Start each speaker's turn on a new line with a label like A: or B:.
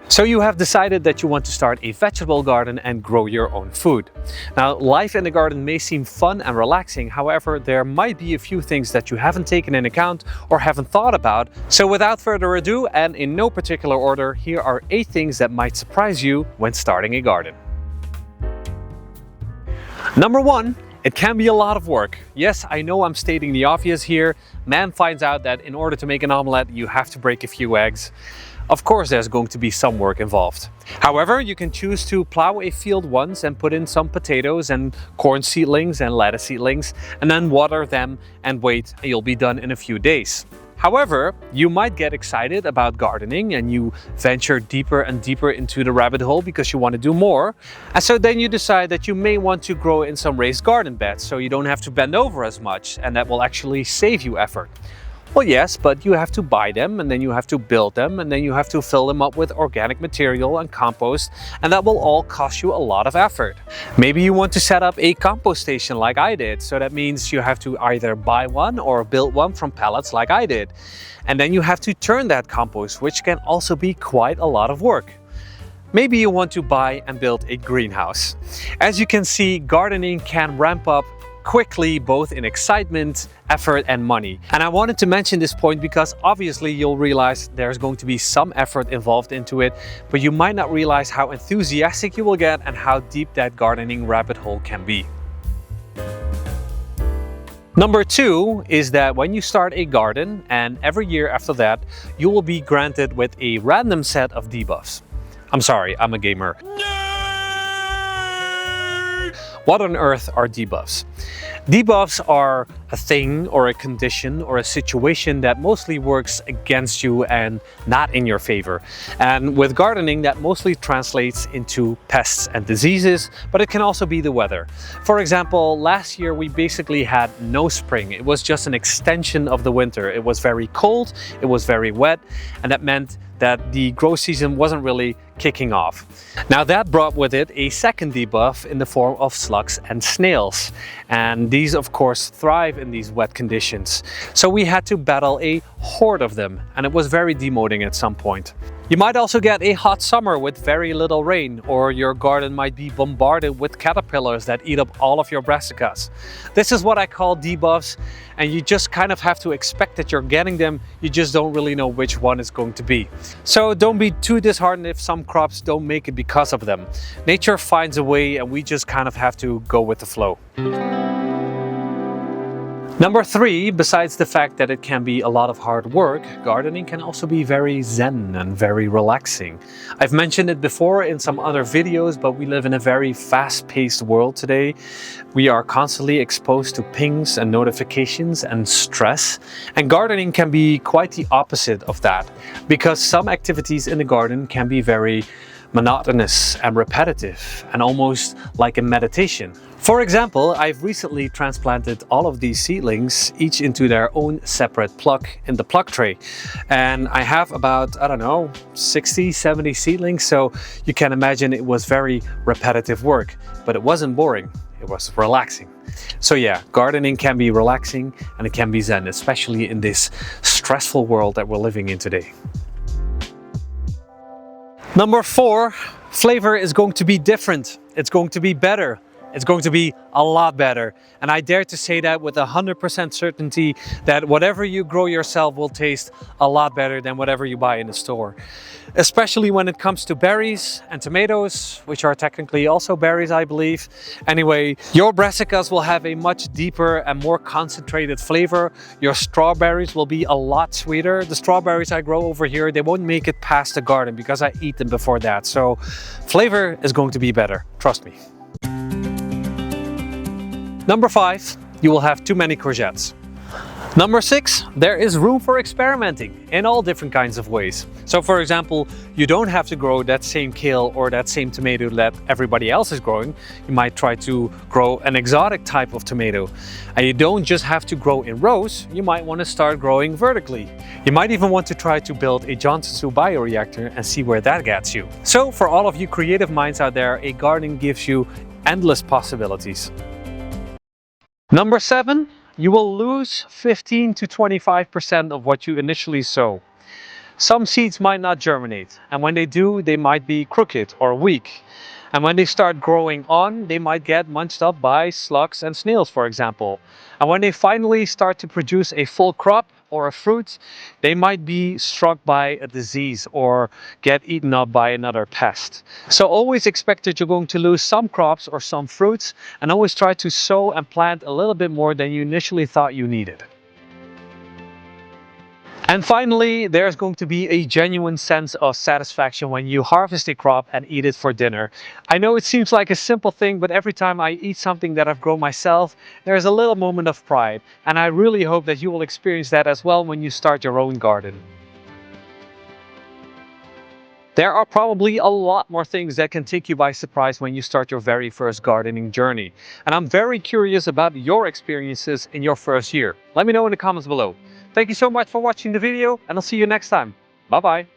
A: So you have decided that you want to start a vegetable garden and grow your own food. Now, life in the garden may seem fun and relaxing, however, there might be a few things that you haven't taken into account or haven't thought about. So without further ado, and in no particular order, here are 8 things that might surprise you when starting a garden. Number 1. It can be a lot of work. Yes, I know I'm stating the obvious here. Man finds out that in order to make an omelette, you have to break a few eggs. Of course, there's going to be some work involved. However, you can choose to plow a field once and put in some potatoes and corn seedlings and lettuce seedlings, and then water them and wait, and you'll be done in a few days. However, you might get excited about gardening and you venture deeper and deeper into the rabbit hole because you want to do more. And so then you decide that you may want to grow in some raised garden beds so you don't have to bend over as much, and that will actually save you effort. Well, yes, but you have to buy them, and then you have to build them, and then you have to fill them up with organic material and compost, and that will all cost you a lot of effort. Maybe you want to set up a compost station like I did, so that means you have to either buy one or build one from pallets like I did. And then you have to turn that compost, which can also be quite a lot of work. Maybe you want to buy and build a greenhouse. As you can see, gardening can ramp up quickly, both in excitement, effort and money. And I wanted to mention this point because obviously you'll realize there's going to be some effort involved into it, but you might not realize how enthusiastic you will get and how deep that gardening rabbit hole can be. Number 2 is that when you start a garden, and every year after that, you will be granted with a random set of debuffs. I'm sorry, I'm a gamer. What on earth are debuffs? Debuffs are a thing or a condition or a situation that mostly works against you and not in your favor. And with gardening, that mostly translates into pests and diseases, but it can also be the weather. For example, last year we basically had no spring. It was just an extension of the winter. It was very cold, it was very wet, and that meant that the growth season wasn't really kicking off. Now that brought with it a second debuff in the form of slugs and snails. And these of course thrive in these wet conditions. So we had to battle a horde of them, and it was very demoting at some point. You might also get a hot summer with very little rain, or your garden might be bombarded with caterpillars that eat up all of your brassicas. This is what I call debuffs, and you just kind of have to expect that you're getting them, you just don't really know which one it's going to be. So don't be too disheartened if some crops don't make it because of them. Nature finds a way, and we just kind of have to go with the flow. Number 3, besides the fact that it can be a lot of hard work, gardening can also be very zen and very relaxing. I've mentioned it before in some other videos, but we live in a very fast-paced world today. We are constantly exposed to pings and notifications and stress, and gardening can be quite the opposite of that, because some activities in the garden can be very monotonous and repetitive and almost like a meditation. For example, I've recently transplanted all of these seedlings, each into their own separate plug in the plug tray. And I have about, I don't know, 60, 70 seedlings, so you can imagine it was very repetitive work, but it wasn't boring, it was relaxing. So yeah, gardening can be relaxing and it can be zen, especially in this stressful world that we're living in today. Number 4, flavor is going to be different. It's going to be better. It's going to be a lot better. And I dare to say that with 100% certainty that whatever you grow yourself will taste a lot better than whatever you buy in the store. Especially when it comes to berries and tomatoes, which are technically also berries, I believe. Anyway, your brassicas will have a much deeper and more concentrated flavor. Your strawberries will be a lot sweeter. The strawberries I grow over here, they won't make it past the garden because I eat them before that. So flavor is going to be better, trust me. Number 5, you will have too many courgettes. Number 6, there is room for experimenting in all different kinds of ways. So for example, you don't have to grow that same kale or that same tomato that everybody else is growing. You might try to grow an exotic type of tomato. And you don't just have to grow in rows, you might want to start growing vertically. You might even want to try to build a Johnson bioreactor and see where that gets you. So for all of you creative minds out there, a garden gives you endless possibilities. Number 7, you will lose 15 to 25% of what you initially sow. Some seeds might not germinate, and when they do, they might be crooked or weak. And when they start growing on, they might get munched up by slugs and snails, for example. And when they finally start to produce a full crop or a fruit, they might be struck by a disease or get eaten up by another pest. So always expect that you're going to lose some crops or some fruits, and always try to sow and plant a little bit more than you initially thought you needed. And finally, there's going to be a genuine sense of satisfaction when you harvest a crop and eat it for dinner. I know it seems like a simple thing, but every time I eat something that I've grown myself, there's a little moment of pride. And I really hope that you will experience that as well when you start your own garden. There are probably a lot more things that can take you by surprise when you start your very first gardening journey. And I'm very curious about your experiences in your first year. Let me know in the comments below. Thank you so much for watching the video, and I'll see you next time. Bye bye.